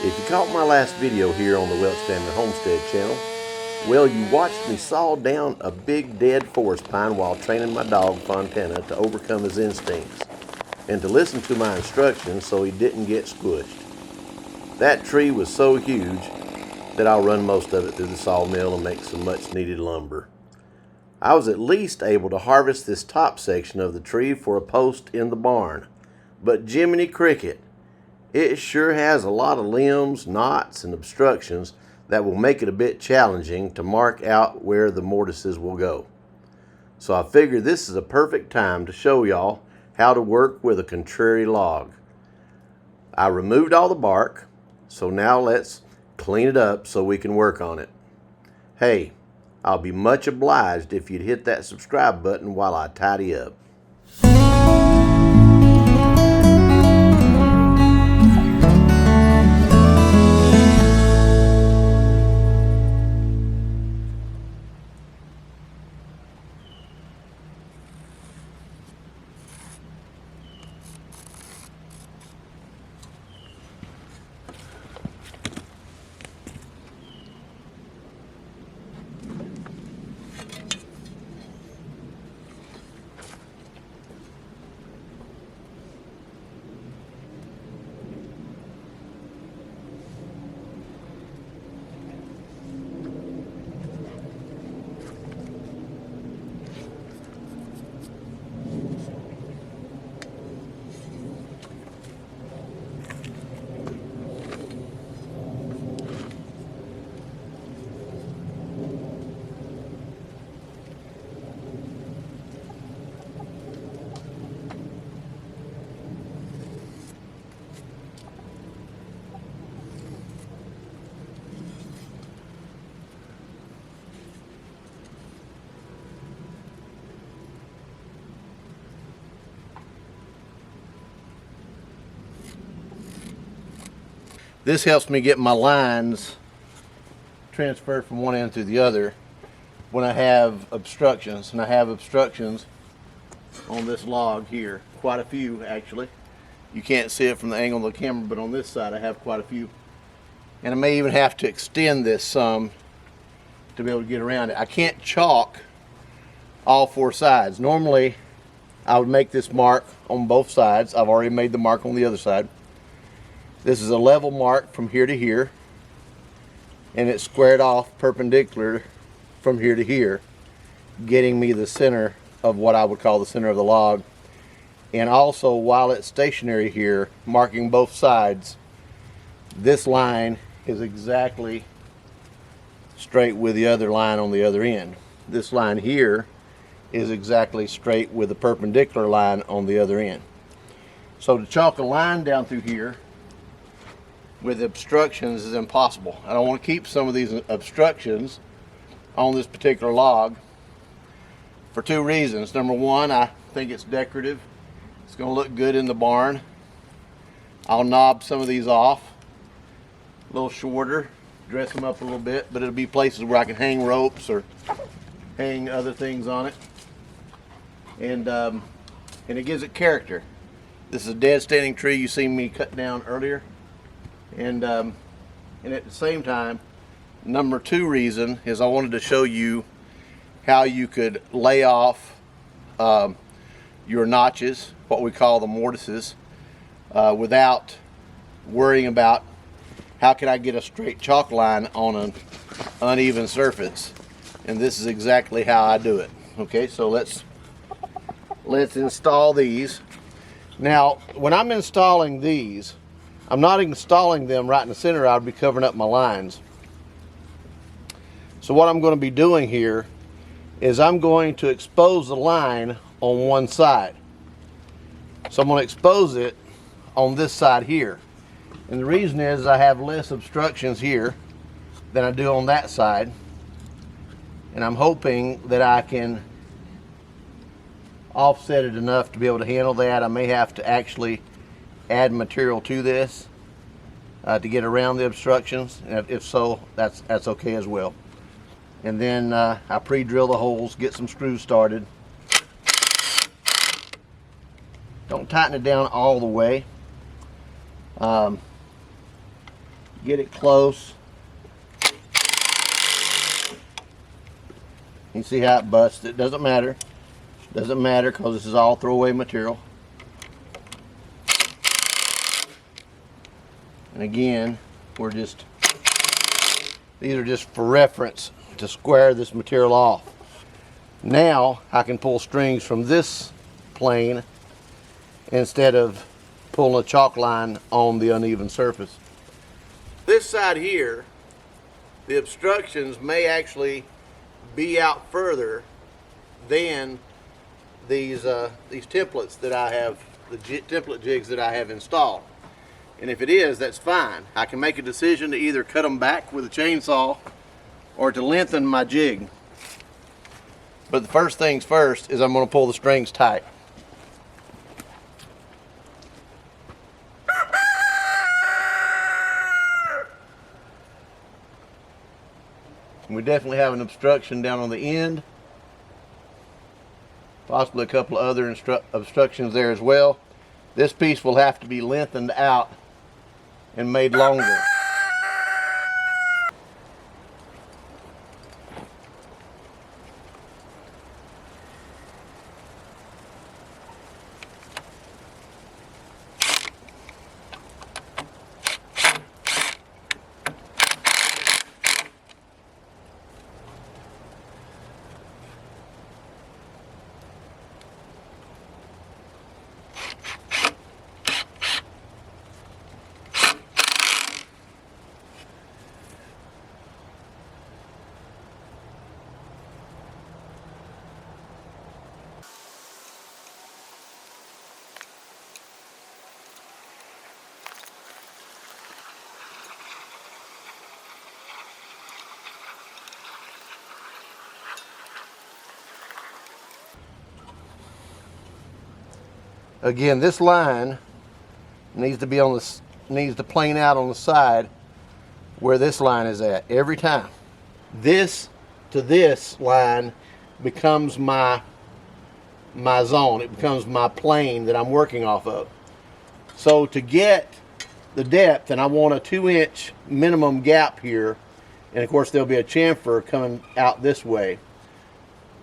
If you caught my last video here on the Welch Family Homestead channel, well, you watched me saw down a big dead forest pine while training my dog Fontana to overcome his instincts and to listen to my instructions so he didn't get squished. That tree was so huge that I'll run most of it through the sawmill and make some much needed lumber. I was at least able to harvest this top section of the tree for a post in the barn, but Jiminy Cricket, it sure has a lot of limbs, knots, and obstructions that will make it a bit challenging to mark out where the mortises will go. So I figured this is a perfect time to show y'all how to work with a contrary log. I removed all the bark, so now let's clean it up so we can work on it. Hey, I'll be much obliged if you'd hit that subscribe button while I tidy up. This helps me get my lines transferred from one end to the other when I have obstructions. And I have obstructions on this log here, quite a few actually. You can't see it from the angle of the camera, but on this side I have quite a few. And I may even have to extend this some to be able to get around it. I can't chalk all four sides. Normally I would make this mark on both sides. I've already made the mark on the other side. This is a level mark from here to here, and it's squared off perpendicular from here to here, getting me the center of what I would call the center of the log. And also, while it's stationary here, marking both sides, this line is exactly straight with the other line on the other end. This line here is exactly straight with the perpendicular line on the other end. So to chalk a line down through here with obstructions is impossible. I don't want to keep some of these obstructions on this particular log for two reasons. Number one, I think it's decorative. It's going to look good in the barn. I'll knob some of these off a little shorter, dress them up a little bit, but it'll be places where I can hang ropes or hang other things on it. And it gives it character. This is a dead standing tree you seen me cut down earlier. And at the same time, number two reason is I wanted to show you how you could lay off your notches, what we call the mortises, without worrying about how can I get a straight chalk line on an uneven surface. And this is exactly how I do it. Okay, so let's install these. Now, when I'm installing these, I'm not installing them right in the center. I'll be covering up my lines. So what I'm going to be doing here is I'm going to expose the line on one side. So I'm going to expose it on this side here. And the reason is I have less obstructions here than I do on that side. And I'm hoping that I can offset it enough to be able to handle that. I may have to actually add material to this to get around the obstructions, and if so, that's okay as well. And then I pre-drill the holes, get some screws started. Don't tighten it down all the way. get it close. You see how it busts. It doesn't matter. Doesn't matter because this is all throwaway material. And again, these are just for reference to square this material off. Now I can pull strings from this plane instead of pulling a chalk line on the uneven surface. This side here, the obstructions may actually be out further than these templates that I have, the template jigs that I have installed. And if it is, that's fine. I can make a decision to either cut them back with a chainsaw or to lengthen my jig. But the first things first is I'm going to pull the strings tight. We definitely have an obstruction down on the end. Possibly a couple of other obstructions there as well. This piece will have to be lengthened out and made longer. Again, this line needs to be on the needs to plane out on the side where this line is at every time. This to this line becomes my zone. It becomes my plane that I'm working off of. So to get the depth, and I want a 2-inch minimum gap here, and of course there'll be a chamfer coming out this way,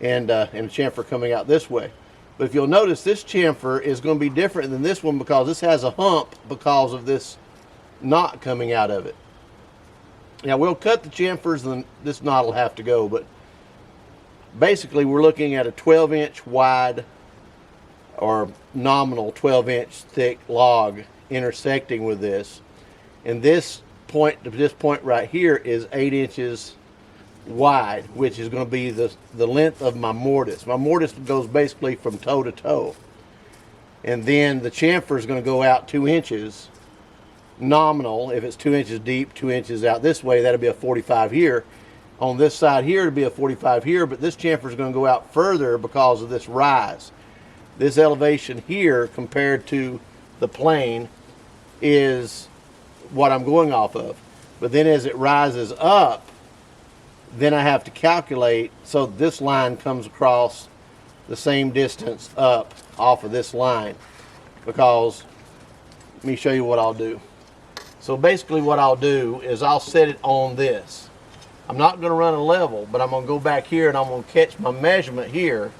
and a chamfer coming out this way. But if you'll notice, this chamfer is going to be different than this one because this has a hump because of this knot coming out of it. Now we'll cut the chamfers and this knot will have to go, but basically we're looking at a 12-inch wide or nominal 12-inch thick log intersecting with this. And this point to this point right here is 8 inches wide, which is going to be the length of my mortise. My mortise goes basically from toe to toe, and then the chamfer is going to go out 2 inches nominal. If it's 2 inches deep, 2 inches out this way, that'll be a 45 here. On this side here, it'll be a 45 here, but this chamfer is going to go out further because of this rise. This elevation here compared to the plane is what I'm going off of. But then as it rises up, then I have to calculate so this line comes across the same distance up off of this line, because let me show you what I'll do. So basically what I'll do is I'll set it on this. I'm not going to run a level, but I'm going to go back here and I'm going to catch my measurement here,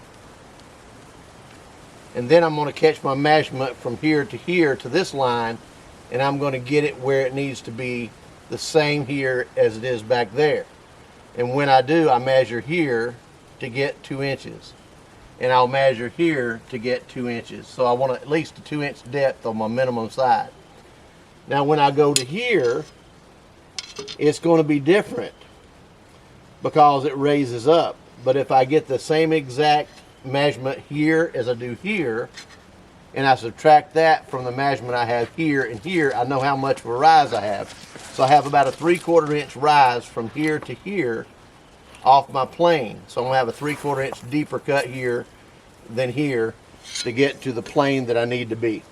and then I'm going to catch my measurement from here to this line, and I'm going to get it where it needs to be the same here as it is back there. And when I do, I measure here to get 2 inches. And I'll measure here to get 2 inches. So I want at least a 2-inch depth on my minimum side. Now when I go to here, it's going to be different because it raises up. But if I get the same exact measurement here as I do here, and I subtract that from the measurement I have here and here, I know how much of a rise I have. So I have about a 3/4 inch rise from here to here off my plane. So I'm going to have a 3/4 inch deeper cut here than here to get to the plane that I need to be.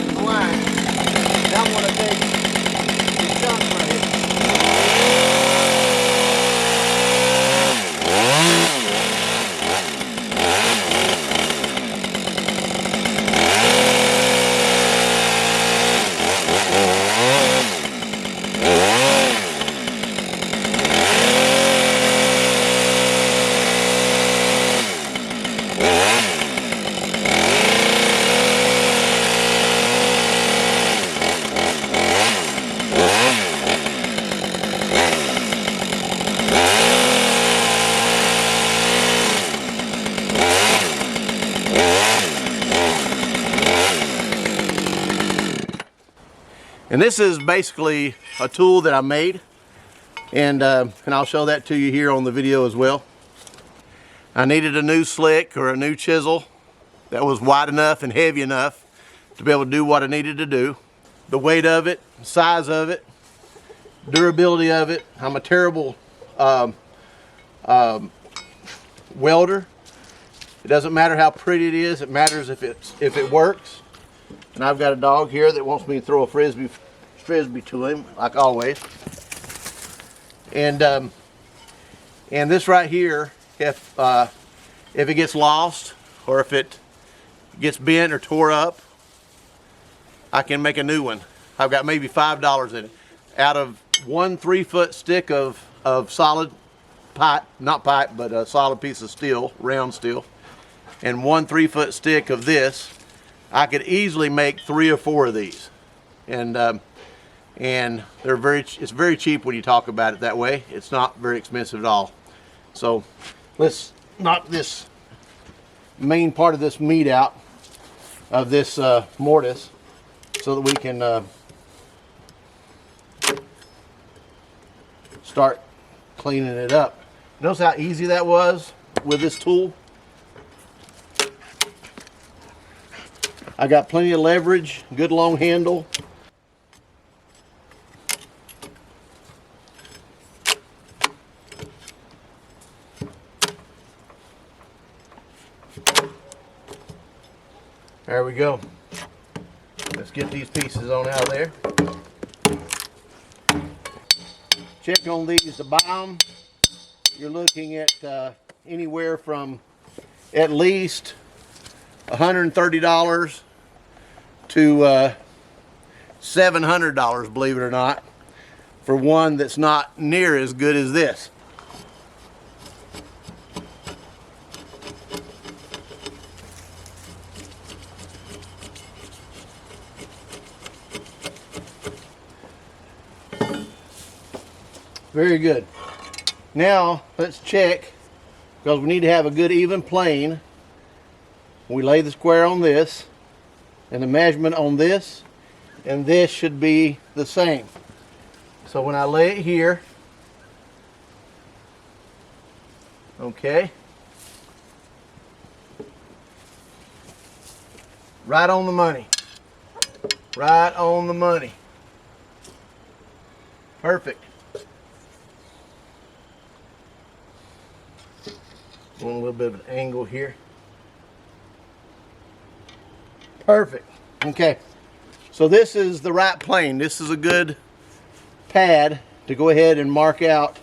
the line. Now I'm going to take the chunk right here. And this is basically a tool that I made, and I'll show that to you here on the video as well. I needed a new slick or a new chisel that was wide enough and heavy enough to be able to do what I needed to do. The weight of it, size of it, durability of it. I'm a terrible welder. It doesn't matter how pretty it is, it matters if it works. And I've got a dog here that wants me to throw a frisbee to him, like always. And this right here, if it gets lost or if it gets bent or tore up, I can make a new one. I've got maybe $5 in it. Out of one 3-foot stick of solid pipe, not pipe, but a solid piece of steel, round steel, and one 3-foot stick of this, I could easily make 3 or 4 of these, and it's very cheap when you talk about it that way. It's not very expensive at all. So let's knock this main part of this meat out of this mortise so that we can start cleaning it up. Notice how easy that was with this tool. I got plenty of leverage, good long handle. There we go. Let's get these pieces on out of there. Check on these to buy them. You're looking at anywhere from at least $130 to $700, believe it or not, for one that's not near as good as this. Very good. Now let's check, because we need to have a good even plane. We lay the square on this, and the measurement on this and this should be the same. So when I lay it here, okay, right on the money, right on the money, perfect. A little bit of an angle here. Perfect. Okay, so this is the right plane. This is a good pad to go ahead and mark out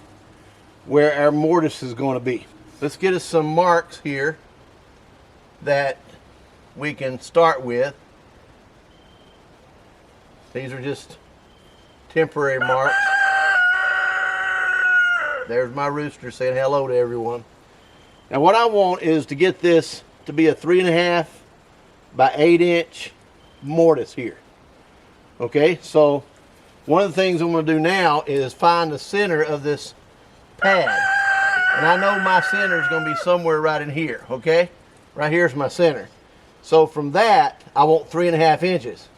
where our mortise is going to be. Let's get us some marks here that we can start with. These are just temporary marks. There's my rooster saying hello to everyone. Now what I want is to get this to be a 3.5 by 8 inch mortise here. Okay, so one of the things I'm going to do now is find the center of this pad. And I know my center is going to be somewhere right in here, okay? Right here's my center. So from that, I want 3.5 inches.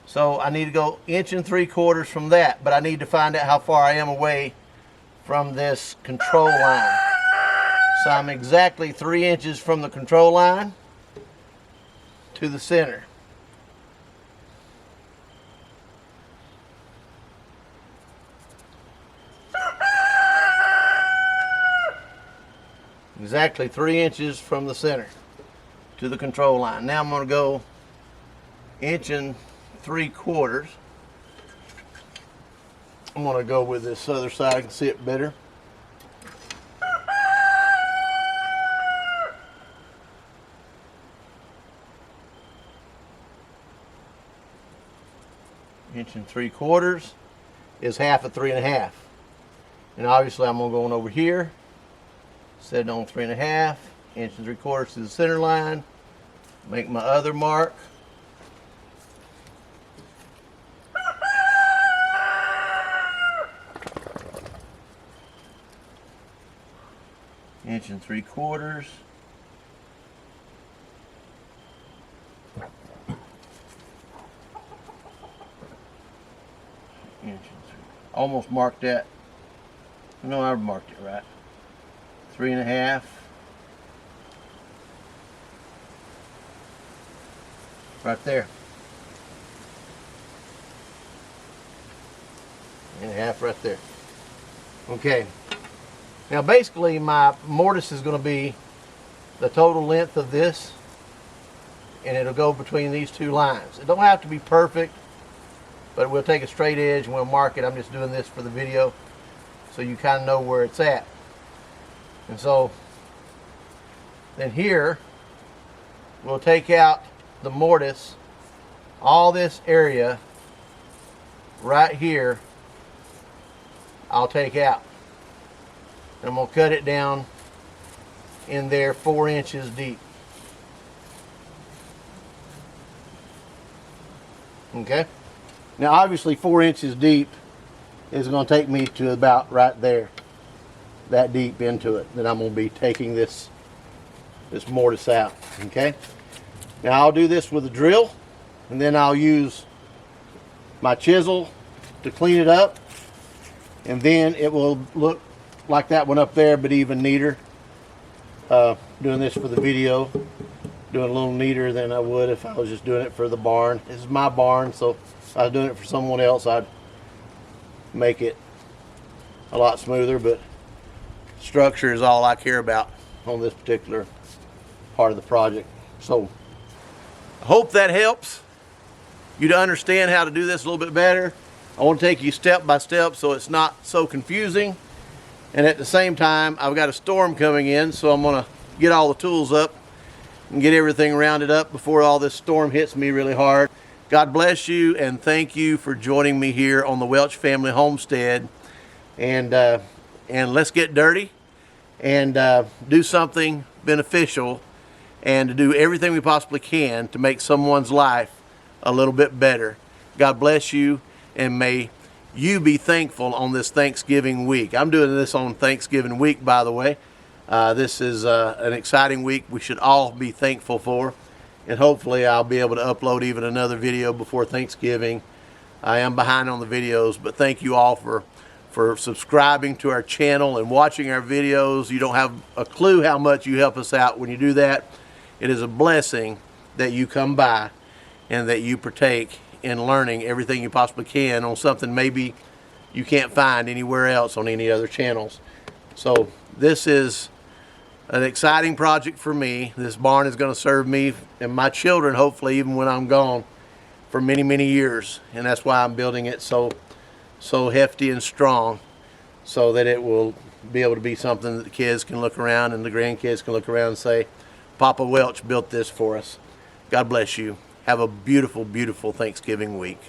So I need to go 1 3/4 from that, but I need to find out how far I am away from this control line. So I'm exactly 3 inches from the control line to the center. Exactly 3 inches from the center to the control line. Now I'm going to go 1.75 inches. I'm going to go with this other side, I can see it better. Inch and 3/4 is half of 3.5. And obviously I'm going to go on over here, set it on 3.5, 1 3/4 to the center line, make my other mark. Inch and 3/4. Almost marked that. No, I marked it right. 3.5. Right there. 1.5 right there. Okay. Now basically my mortise is going to be the total length of this, and it'll go between these two lines. It don't have to be perfect, but we'll take a straight edge and we'll mark it. I'm just doing this for the video so you kind of know where it's at. And so then here we'll take out the mortise, all this area right here I'll take out. And I'm going to cut it down in there 4 inches deep. Okay? Now obviously 4 inches deep is going to take me to about right there. That deep into it. Then I'm going to be taking this mortise out. Okay? Now I'll do this with a drill, and then I'll use my chisel to clean it up, and then it will look like that one up there, but even neater. Doing this for the video, doing a little neater than I would if I was just doing it for the barn. This is my barn, so if I was doing it for someone else, I'd make it a lot smoother, but structure is all I care about on this particular part of the project. So I hope that helps you to understand how to do this a little bit better. I want to take you step by step so it's not so confusing. And at the same time, I've got a storm coming in, so I'm going to get all the tools up and get everything rounded up before all this storm hits me really hard. God bless you, and thank you for joining me here on the Welch Family Homestead. And let's get dirty and do something beneficial, and to do everything we possibly can to make someone's life a little bit better. God bless you, and may you be thankful on this Thanksgiving week. I'm doing this on Thanksgiving week, by the way. This is an exciting week we should all be thankful for, and hopefully I'll be able to upload even another video before Thanksgiving. I am behind on the videos, but thank you all for subscribing to our channel and watching our videos. You don't have a clue how much you help us out when you do that. It is a blessing that you come by and that you partake in learning everything you possibly can on something maybe you can't find anywhere else on any other channels. So this is an exciting project for me. This barn is going to serve me and my children, hopefully, even when I'm gone, for many, many years. And that's why I'm building it so hefty and strong, so that it will be able to be something that the kids can look around and the grandkids can look around and say, Papa Welch built this for us. God bless you. Have a beautiful, beautiful Thanksgiving week.